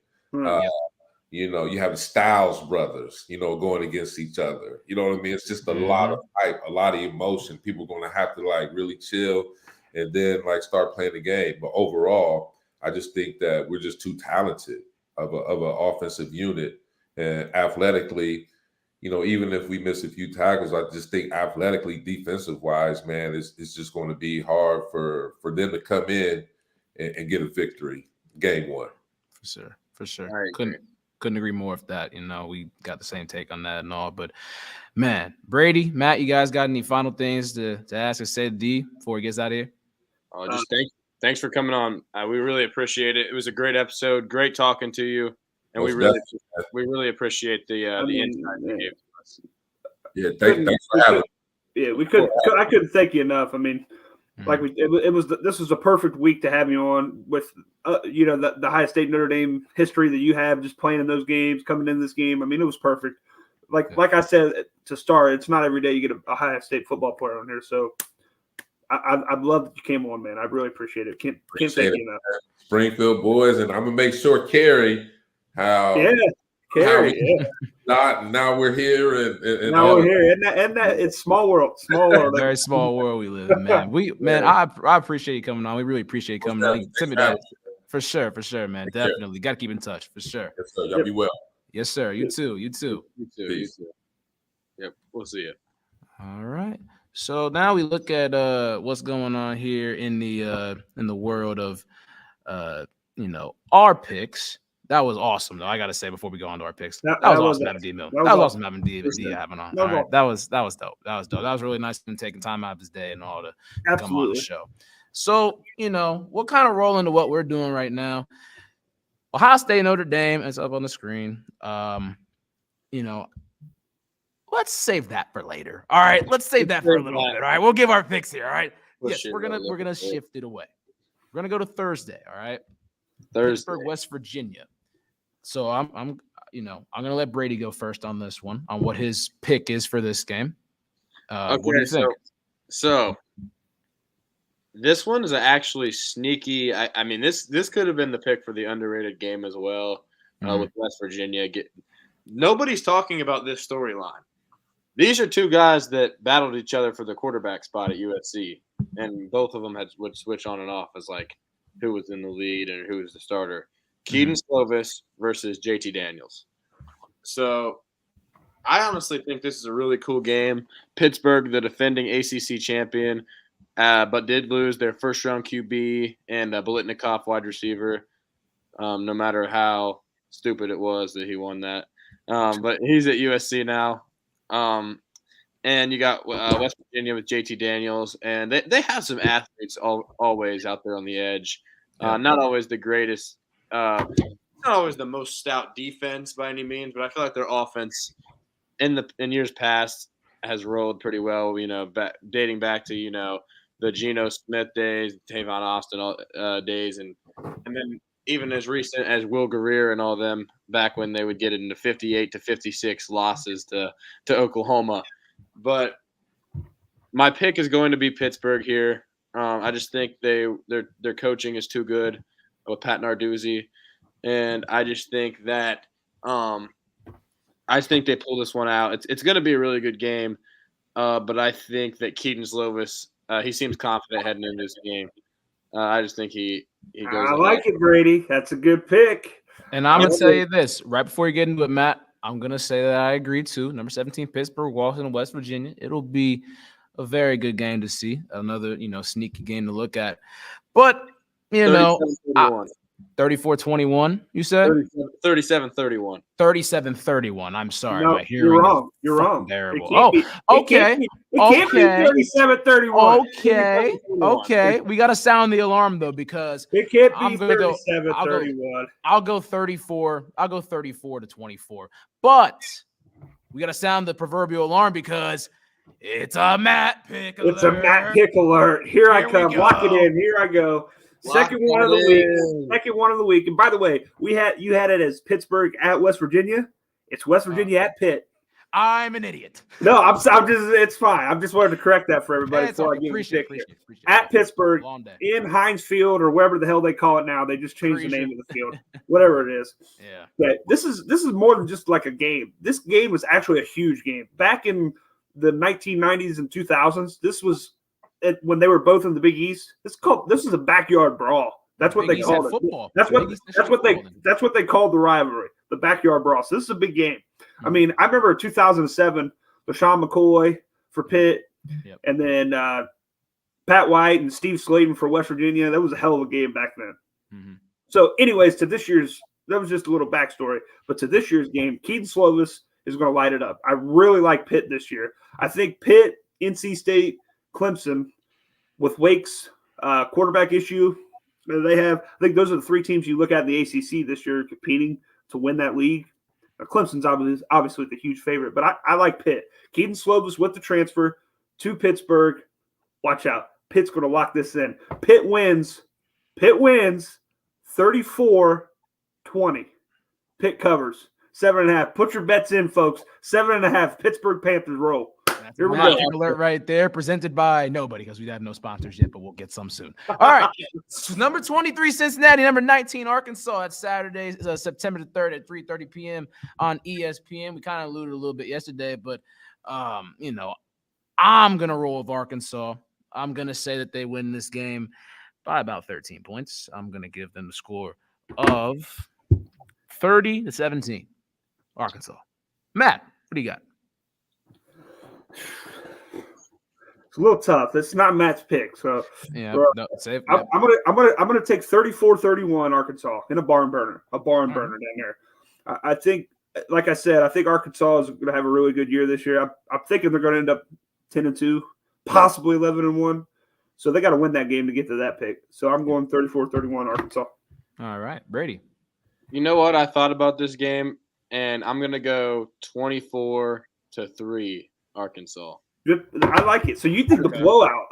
You have the Styles brothers, going against each other. You know what I mean? It's just a lot of hype, a lot of emotion. People are going to have to really chill and then start playing the game. But overall, I just think that we're just too talented of an offensive unit, and athletically, even if we miss a few tackles, I just think athletically, defensive wise, man, it's just going to be hard for them to come in and get a victory game one. For sure. Couldn't agree more with that. We got the same take on that and all. But man, Brady, Matt, you guys got any final things to ask or say to D before he gets out of here? Just thanks for coming on. We really appreciate it. It was a great episode. Great talking to you. And we really appreciate the insight you gave to us. Yeah, thanks for having me. Yeah, I couldn't thank you enough. I mean, this was a perfect week to have you on with the Ohio State Notre Dame history that you have, just playing in those games, coming in this game. I mean, it was perfect. Like I said to start, it's not every day you get a Ohio State football player on here. So I love that you came on, man. I really appreciate it. Can't thank you enough. Springfield boys, and I'm gonna make sure Carrie. Now we're here and now we're here. And that it's small world. Very small world we live in, man. I appreciate you coming on. We really appreciate you coming on. For sure, man. Definitely. Got to keep in touch for sure. Yes, sir. Y'all be well. Yes, sir. You too. You too. You too. Peace. You too. Yep. We'll see you. All right. So now we look at what's going on here in the world of our picks. That was awesome, though. I gotta say before we go on to our picks, that was awesome having D Miller. That was awesome having D having on. All right, that was dope. That was dope. That was really nice of him taking time out of his day and all to come on the show. So we'll kind of roll into what we're doing right now. Ohio State, Notre Dame is up on the screen. Let's save that for later. All right, let's save that for a little bit. All right, we'll give our picks here. All right. Yes, we're gonna shift it away. We're gonna go to Thursday. All right. Pittsburgh, West Virginia. So I'm gonna let Brady go first on this one, on what his pick is for this game. What do you think? So this one is actually sneaky. I mean, this could have been the pick for the underrated game as well, with West Virginia. Nobody's talking about this storyline. These are two guys that battled each other for the quarterback spot at USC, and both of them would switch on and off as like who was in the lead and who was the starter. Keaton Slovis versus JT Daniels. So I honestly think this is a really cool game. Pittsburgh, the defending ACC champion, but did lose their first-round QB and Biletnikoff wide receiver, no matter how stupid it was that he won that. But he's at USC now. And you got West Virginia with JT Daniels, and they have some athletes always out there on the edge. Not always the greatest, not always the most stout defense by any means, but I feel like their offense in years past has rolled pretty well. Dating back to the Geno Smith days, Tavon Austin days, and then even as recent as Will Greer and all them back when they would get into 58 to 56 losses to Oklahoma. But my pick is going to be Pittsburgh here. I just think their coaching is too good with Pat Narduzzi, and I just think that they pull this one out. It's going to be a really good game, but I think that Keaton Slovis, he seems confident heading into this game. I just think he goes. I like it, Brady. That's a good pick. And I'm gonna tell you this right before you get into it, Matt. I'm gonna say that I agree too. Number 17, Pittsburgh, Washington, West Virginia. It'll be a very good game to see. Another sneaky game to look at. But 34-21, you said? 37-31. 37-31. I'm sorry. No, you're wrong. You're wrong. Terrible. Okay. It can't be 37-31. Okay. We got to sound the alarm, though, because it can't be 37-31. I'll go 34. I'll go 34-24. But we got to sound the proverbial alarm because it's a Matt pick alert. It's a Matt pick alert. Here I come. Lock it in. Here I go. Second one of the week. And by the way, you had it as Pittsburgh at West Virginia. It's West Virginia at Pitt. I'm an idiot. No, I'm just. It's fine. I'm just wanted to correct that for everybody before I give appreciate at Pittsburgh in Heinz Field or wherever the hell they call it now. They just changed the name of the field, whatever it is. Yeah. But this is more than just like a game. This game was actually a huge game back in the 1990s and 2000s. This was. When they were both in the Big East, this is a backyard brawl. That's what they called it. Football. That's what they called the rivalry, the backyard brawl. So this is a big game. I mean, I remember 2007, LaShawn McCoy for Pitt, and then Pat White and Steve Slayton for West Virginia. That was a hell of a game back then. Mm-hmm. So, anyways, that was just a little backstory. But to this year's game, Keaton Slovis is going to light it up. I really like Pitt this year. I think Pitt, NC State, Clemson, with Wake's quarterback issue they have, I think those are the three teams you look at in the ACC this year competing to win that league. Now, Clemson's obviously the huge favorite, but I like Pitt. Keaton Slovis with the transfer to Pittsburgh. Watch out. Pitt's going to lock this in. Pitt wins 34-20. Pitt covers 7.5. Put your bets in, folks. 7.5. Pittsburgh Panthers roll. That's a magic alert right there, presented by nobody because we have no sponsors yet, but we'll get some soon. All right. Number 23, Cincinnati. Number 19, Arkansas. That's Saturday, September the 3rd at 3:30 p.m. on ESPN. We kind of alluded a little bit yesterday, but, I'm going to roll with Arkansas. I'm going to say that they win this game by about 13 points. I'm going to give them the score of 30-17. Arkansas. Matt, what do you got? It's a little tough. It's not Matt's pick, so Yeah, no, save. I'm gonna take 34-31 Arkansas in a barn burner down there. I think, like I said, I think Arkansas is going to have a really good year this year. I'm thinking they're going to end up 10-2, possibly 11-1. So they got to win that game to get to that pick. So I'm going 34-31 Arkansas. All right, Brady. You know what? I thought about this game, and I'm going to go 24-3 Arkansas. I like it. So you think the blowout?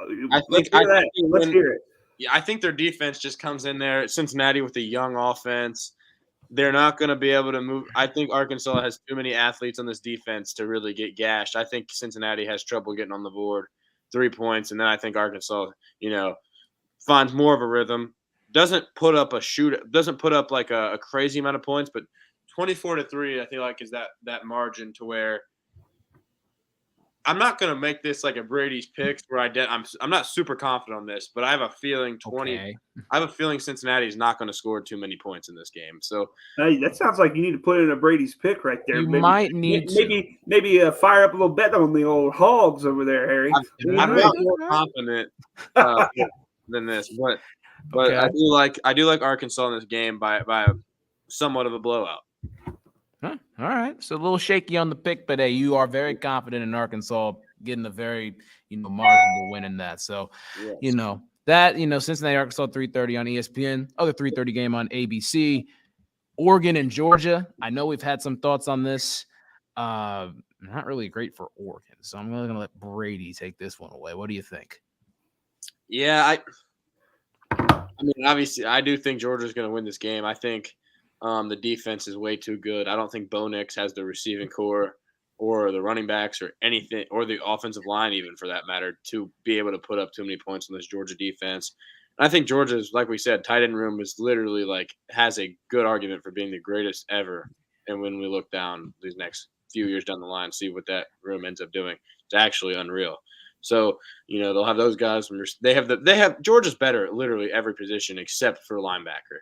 Let's hear it. Yeah, I think their defense just comes in there. Cincinnati with a young offense. They're not going to be able to move. I think Arkansas has too many athletes on this defense to really get gashed. I think Cincinnati has trouble getting on the board, 3 points, and then I think Arkansas, finds more of a rhythm. Doesn't put up like a crazy amount of points, but 24-3, I feel like is that margin to where I'm not going to make this like a Brady's picks where I'm not super confident on this, but I have a feeling I have a feeling Cincinnati is not going to score too many points in this game. So hey, that sounds like you need to put in a Brady's pick right there. You might need maybe fire up a little bet on the old Hogs over there, Harry. I'm not more confident than this, but Okay. I do like Arkansas in this game by somewhat of a blowout. Huh. All right. So a little shaky on the pick, but hey, you are very confident in Arkansas getting a very, marginal win in that. So, yes. Cincinnati, Arkansas, 3:30 on ESPN, other 3:30 game on ABC, Oregon and Georgia. I know we've had some thoughts on this. Not really great for Oregon. So I'm really going to let Brady take this one away. What do you think? Yeah, I mean, obviously, I do think Georgia's going to win this game. I think the defense is way too good. I don't think Bo Nix has the receiving core or the running backs or anything, or the offensive line even for that matter, to be able to put up too many points on this Georgia defense. And I think Georgia's, like we said, tight end room is literally has a good argument for being the greatest ever. And when we look down these next few years down the line, see what that room ends up doing, it's actually unreal. So, they'll have those guys. They have Georgia's better at literally every position except for linebacker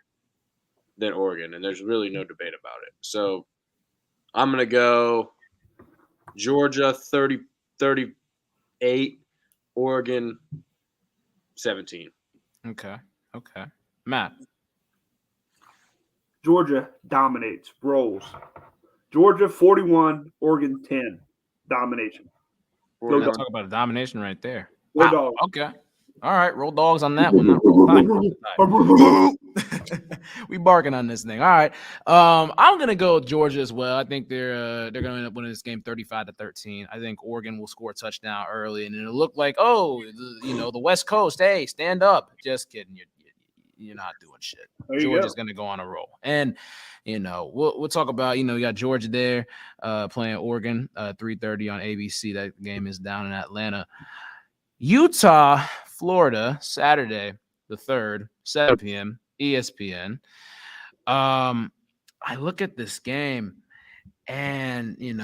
than Oregon, and there's really no debate about it. So I'm going to go Georgia 30-38, Oregon 17. Okay. Matt. Georgia dominates, rolls. Georgia 41, Oregon 10. Domination. We're talk about a domination right there. Wow. Okay. All right. Roll dogs on that one. Not roll tide. We barking on this thing. All right. I'm gonna go with Georgia as well. I think they're gonna end up winning this game 35-13. I think Oregon will score a touchdown early, and it'll look like, the West Coast, hey, stand up. Just kidding. You're not doing shit. Georgia's gonna go on a roll. And we'll talk about, you got Georgia there playing Oregon 3:30 on ABC. That game is down in Atlanta. Utah, Florida, Saturday the 3rd, 7 p.m. ESPN. I look at this game, and you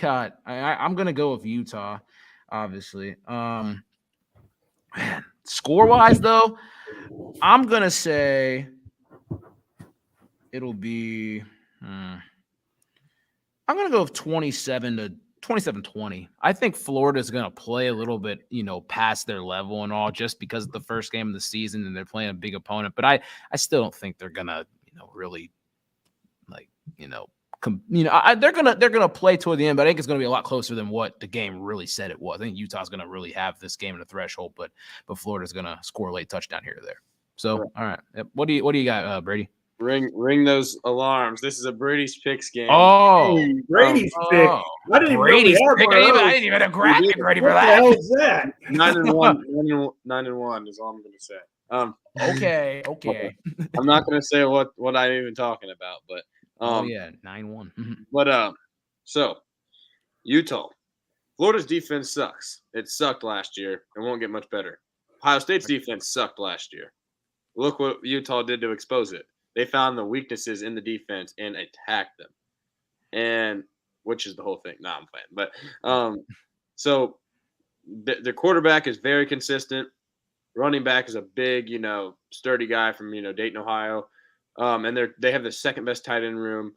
got. I'm gonna go with Utah, obviously. Man, score-wise though, I'm gonna say it'll be. I'm gonna go with 27-20. I think Florida's going to play a little bit, past their level and all, just because of the first game of the season and they're playing a big opponent. But I still don't think they're going to, really they're gonna play toward the end. But I think it's going to be a lot closer than what the game really said it was. I think Utah's going to really have this game in the threshold, but Florida's going to score a late touchdown here or there. So, all right, what do you got, Brady? Ring those alarms. This is a Brady's Picks game. Oh, Brady's pick. I didn't Brady's pick. I didn't even have graphic ready for that. What the hell is that? 9-1 is all I'm going to say. Okay. I'm not going to say what I'm even talking about, but 9-1. But so Utah, Florida's defense sucks. It sucked last year and won't get much better. Ohio State's defense sucked last year. Look what Utah did to expose it. They found the weaknesses in the defense and attacked them, and which is the whole thing. No, I'm playing, but so the quarterback is very consistent. Running back is a big, sturdy guy from Dayton, Ohio, and they have the second best tight end room.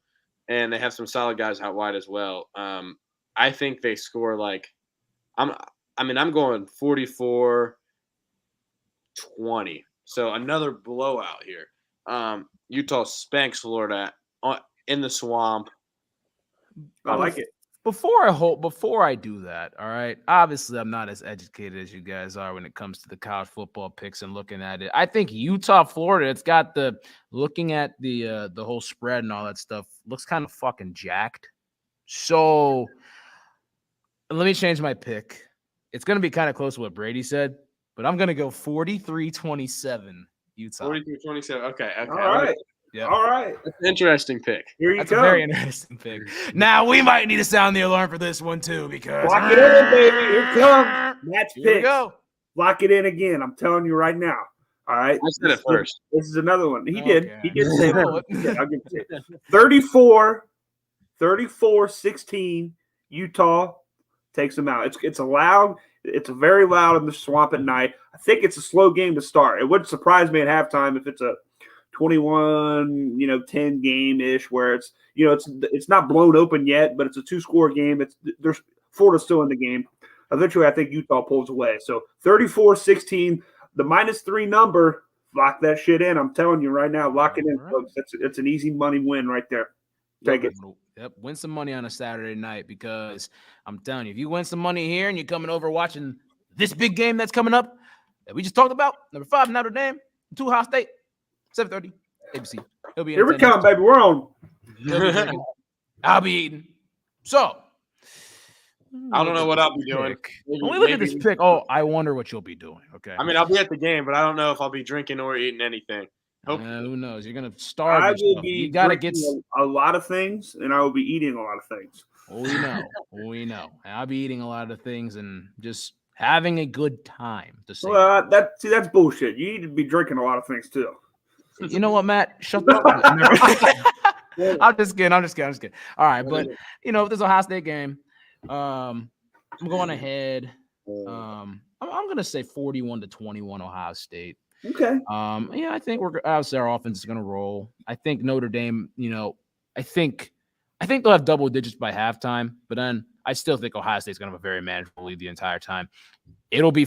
and they have some solid guys out wide as well. I think they score like I'm going 44-20. So another blowout here. Utah spanks Florida in the swamp. I like it. Before I do that, all right. Obviously, I'm not as educated as you guys are when it comes to the college football picks and looking at it. I think Utah, Florida, it's got looking at the whole spread and all that stuff, looks kind of fucking jacked. So let me change my pick. It's gonna be kind of close to what Brady said, but I'm gonna go 43-27 Utah. 43-27. Okay. All right. Yeah. All right. That's an interesting pick. Here you That's go. a very interesting pick. Now we might need to sound the alarm for this one too, because Lock it in, baby. Here comes Matt's Here we picks. go. Lock it in again. I'm telling you right now. All right. I said it first. This is another one. He Okay. did. He did say Oh, that. I'll give it to you. 34-16. Utah takes them out. It's loud. It's very loud in the swamp at night. I think it's a slow game to start. It wouldn't surprise me at halftime if it's a 21-10 game-ish where it's not blown open yet, but it's a 2-score game. There's Florida's still in the game. Eventually, I think Utah pulls away. So 34-16, the -3 number, lock that shit in. I'm telling you right now, lock it in, folks. It's an easy money win right there. Take it. Yep, win some money on a Saturday night, because I'm telling you, if you win some money here and you're coming over watching this big game that's coming up that we just talked about, number 5 Notre Dame, 2 Ohio State, 7:30 ABC. Here we come, baby. We're on. I'll be eating. So I don't know what I'll be doing. When we look at this pick, I wonder what you'll be doing. Okay. I mean, I'll be at the game, but I don't know if I'll be drinking or eating anything. Who knows? You're gonna starve. I yourself. will be You gotta get a lot of things, and I will be eating a lot of things. We know. And I'll be eating a lot of things and just having a good time. To say, Well, that's bullshit. You need to be drinking a lot of things too. You know what, Matt? Shut up. I'm just kidding. All right, but if there's a Ohio State game, I'm going ahead. I'm gonna say 41-21 Ohio State. Okay. I think obviously our offense is gonna roll. I think Notre Dame, I think they'll have double digits by halftime, but then I still think Ohio State's gonna have a very manageable lead the entire time. It'll be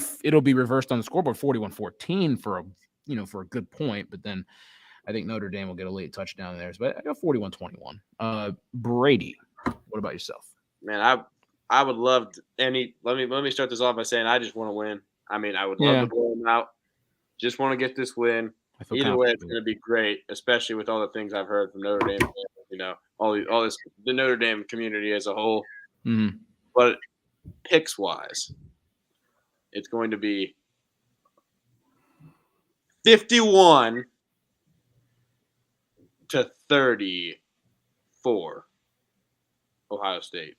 reversed on the scoreboard 41-14 for a good point, but then I think Notre Dame will get a late touchdown there. But I got 41-21. Brady, what about yourself? Man, I would love let me start this off by saying I just want to win. I mean, I would love to blow them out. Just want to get this win. Either way, it's going to be great, especially with all the things I've heard from Notre Dame. All this, the Notre Dame community as a whole. Mm-hmm. But picks wise, it's going to be 51-34 Ohio State.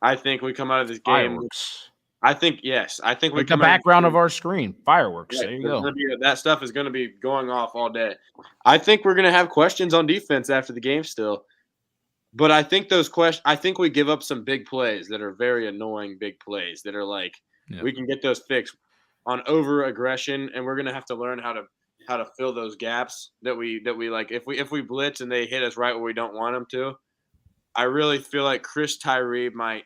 I think we come out of this game. Fireworks. I think yes. I think we like the background of our screen. Fireworks. Right. There you go. That stuff is going to be going off all day. I think we're going to have questions on defense after the game still. But I think I think we give up some big plays that are very annoying big plays that are like we can get those fixed on over aggression, and we're going to have to learn how to fill those gaps that we like if we blitz and they hit us right where we don't want them to. I really feel like Chris Tyree might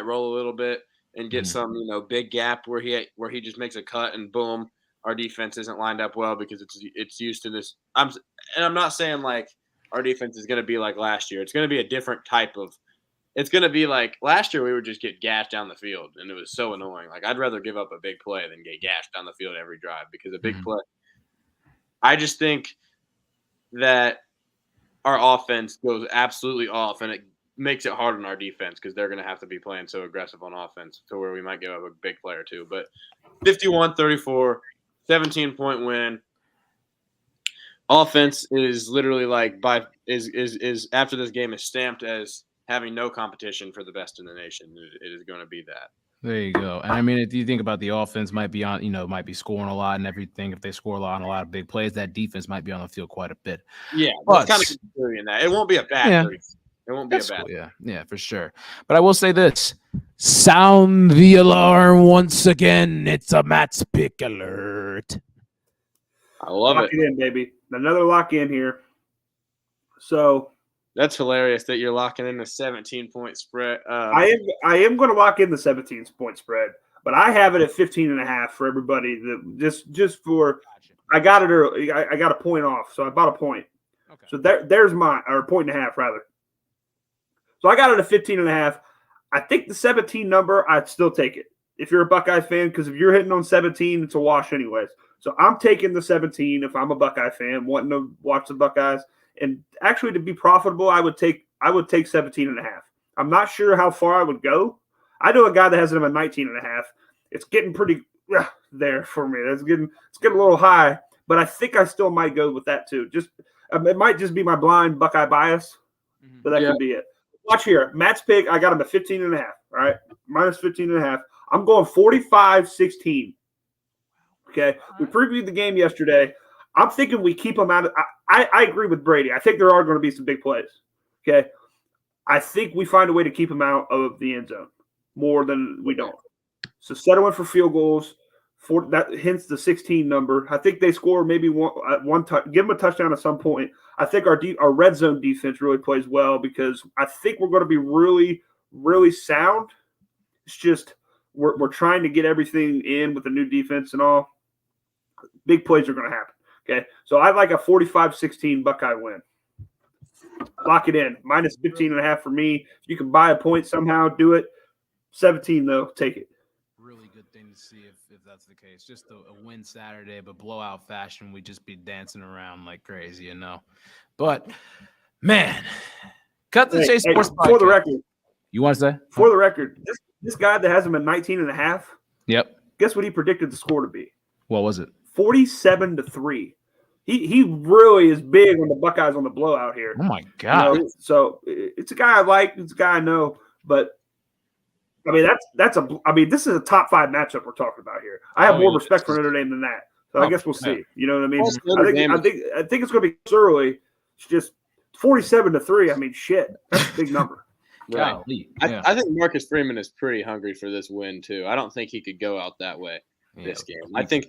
roll a little bit and get some big gap where he just makes a cut and boom, our defense isn't lined up well because it's used to this. I'm not saying like our defense is going to be like last year. It's going to be a different type of. It's going to be like last year we would just get gashed down the field and it was so annoying. Like I'd rather give up a big play than get gashed down the field every drive because a big play. I just think that our offense goes absolutely off and it makes it hard on our defense because they're going to have to be playing so aggressive on offense to where we might give up a big play or two. But 51-34, 17-point win. Offense is literally like is after this game is stamped as having no competition for the best in the nation. It is going to be that. There you go. And I mean, if you think about the offense might be on, might be scoring a lot and everything. If they score a lot and a lot of big plays, that defense might be on the field quite a bit. Yeah, but kind of in that. It won't be a bad 30. It won't be That's a bad. Cool. Yeah, for sure. But I will say this: sound the alarm once again. It's a Matt's pick alert. I love Lock it in, baby. Another lock in here. So that's hilarious that you're locking in a 17-point spread. I am going to lock in the 17-point spread, but I have it at 15.5 for everybody. That just for I got it early. I got a point off, so I bought a point. Okay. So there's mine, or a point and a half rather. So I got it at 15.5. I think the 17 number, I'd still take it if you're a Buckeye fan, because if you're hitting on 17, it's a wash anyways. So I'm taking the 17 if I'm a Buckeye fan wanting to watch the Buckeyes. And actually, to be profitable, I would take 17.5. I'm not sure how far I would go. I know a guy that has them at 19.5. It's getting pretty there for me. It's getting a little high, but I think I still might go with that too. Just it might just be my blind Buckeye bias, but that could be it. Watch here. Matt's pick, I got him at 15.5. All right. Minus 15.5. I'm going 45-16. Okay. We previewed the game yesterday. I'm thinking we keep them out of I agree with Brady. I think there are going to be some big plays. Okay. I think we find a way to keep them out of the end zone more than we don't. So settle in for field goals. For that, hence the 16 number. I think they score maybe one give them a touchdown at some point. I think our red zone defense really plays well because I think we're going to be really, really sound. It's just we're trying to get everything in with the new defense and all. Big plays are going to happen. Okay, so I like a 45-16 Buckeye win. Lock it in. Minus 15.5 for me. If you can buy a point somehow, do it. 17 though, take it. Really good thing to see if that's the case. Just a win Saturday, but blowout fashion, we'd just be dancing around like crazy, you know. But man, cut the chase sports for the record. You want to say? For the record, this guy that has him at 19.5. Yep. Guess what he predicted the score to be? What was it? 47-3. He really is big on the Buckeyes on the blowout here. Oh my God! You know, so it's a guy I like. It's a guy I know. But I mean, this is a top 5 matchup we're talking about here. I have more respect for Notre Dame than that. So I guess we'll see. You know what I mean? I think it's going to be early. It's just 47-3. I mean, shit, that's a big number. Right. I think Marcus Freeman is pretty hungry for this win too. I don't think he could go out that way this game. I think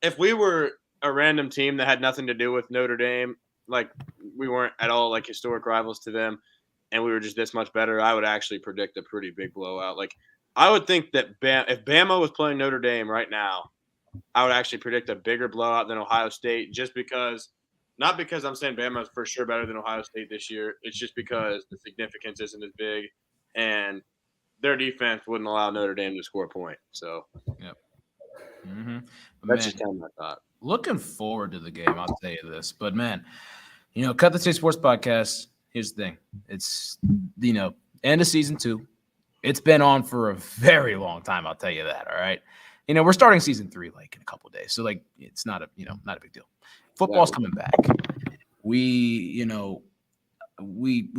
if we were a random team that had nothing to do with Notre Dame, like we weren't at all like historic rivals to them, and we were just this much better, I would actually predict a pretty big blowout. Like I would think that if Bama was playing Notre Dame right now, I would actually predict a bigger blowout than Ohio State, just because. Not because I'm saying Bama is for sure better than Ohio State this year. It's just because the significance isn't as big, and their defense wouldn't allow Notre Dame to score a point. So, yep. That's just kind of my thought. Looking forward to the game, I'll tell you this. But, man, you know, Cut the Chase Sports Podcast, here's the thing. It's, you know, end of season 2. It's been on for a very long time, I'll tell you that, all right? You know, we're starting season 3, like, in a couple of days. So, like, it's not a big deal. Football's coming back. We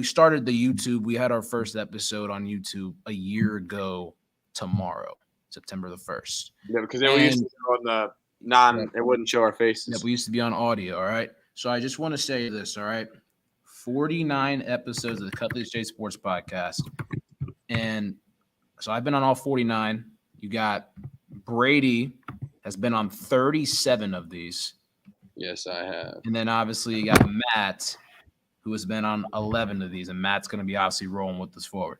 started the YouTube. We had our first episode on YouTube a year ago tomorrow, September the 1st. Yeah, because we used to be on the it wouldn't show our faces. Yeah, we used to be on audio, all right? So I just want to say this, all right? 49 episodes of the Cut the Chase Sports Podcast. And so I've been on all 49. You got Brady has been on 37 of these. Yes, I have. And then obviously you got Matt, who has been on 11 of these, and Matt's going to be obviously rolling with us forward.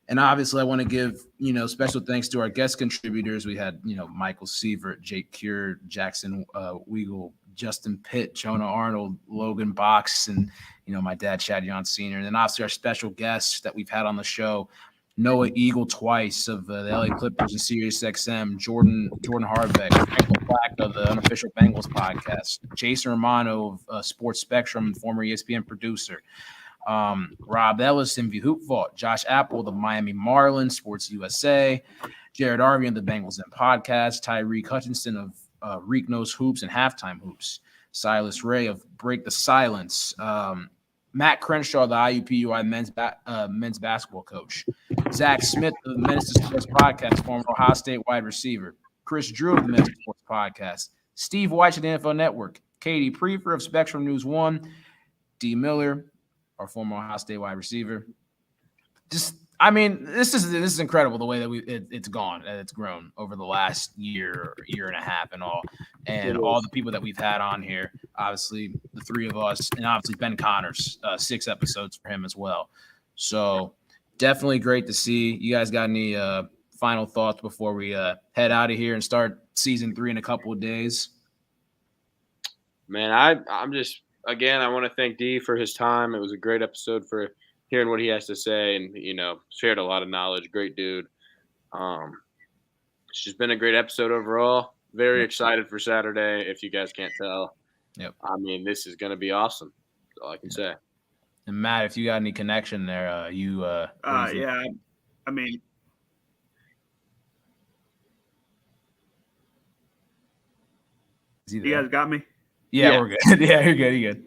And obviously I want to give, special thanks to our guest contributors. We had, Michael Sievert, Jake Cure, Jackson Weagle, Justin Pitt, Jonah Arnold, Logan Box, and, my dad, Chad Yon Sr. And then obviously our special guests that we've had on the show, Noah Eagle twice of the LA Clippers and Sirius XM, Jordan Harbeck, Michael Black of the Unofficial Bengals podcast, Jason Romano of Sports Spectrum and former ESPN producer, Rob Ellis, MV Hoop Vault, Josh Apple, the Miami Marlins, Sports USA, Jared Arby of the Bengals Den podcast, Tyreek Hutchinson of Reek Knows Hoops and Halftime Hoops, Silas Ray of Break the Silence, Matt Crenshaw, the IUPUI men's basketball coach, Zach Smith of the Menace to Sports podcast, former Ohio State wide receiver, Chris Drew of the Menace to Sports podcast, Steve Weich of the NFL Network, Katie Prefer of Spectrum News 1, Dee Miller, our former Ohio State wide receiver. Just I mean, this is incredible the way that it's gone and it's grown over the last year and a half and all the people that we've had on here. Obviously, the three of us, and obviously Ben Connors, 6 episodes for him as well. So definitely great to see. You guys got any final thoughts before we head out of here and start season 3 in a couple of days? Man, I'm just, again, I want to thank Dee for his time. It was a great episode for hearing what he has to say, and shared a lot of knowledge. Great dude. It's just been a great episode overall. Very excited for Saturday. If you guys can't tell, I mean, this is going to be awesome. That's all I can say. And Matt, if you got any connection there, yeah, I mean, you guys got me. Yeah, we're good. Yeah, you're good. You're good.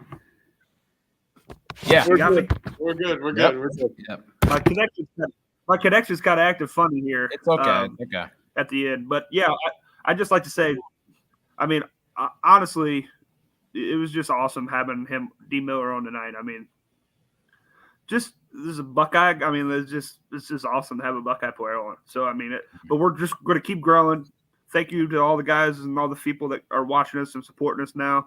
Yeah, we're good. We're good. We're good. We're good. Yep. My connection's kind of acting funny here. It's okay. Okay. At the end, but yeah, I just like to say, I mean, honestly, it was just awesome having Dee Miller on tonight. I mean, this is a Buckeye. I mean, it's just awesome to have a Buckeye player on. So I mean, but we're just going to keep growing. Thank you to all the guys and all the people that are watching us and supporting us now.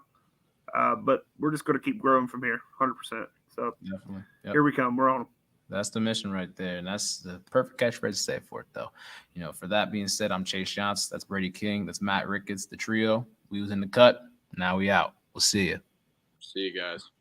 But we're just going to keep growing from here, 100%. So definitely, Here we come. We're on them. That's the mission right there, and that's the perfect catchphrase to say for it, though. For that being said, I'm Chase Johnson. That's Brady King. That's Matt Ricketts, the trio. We was in the cut. Now we out. We'll see you. See you guys.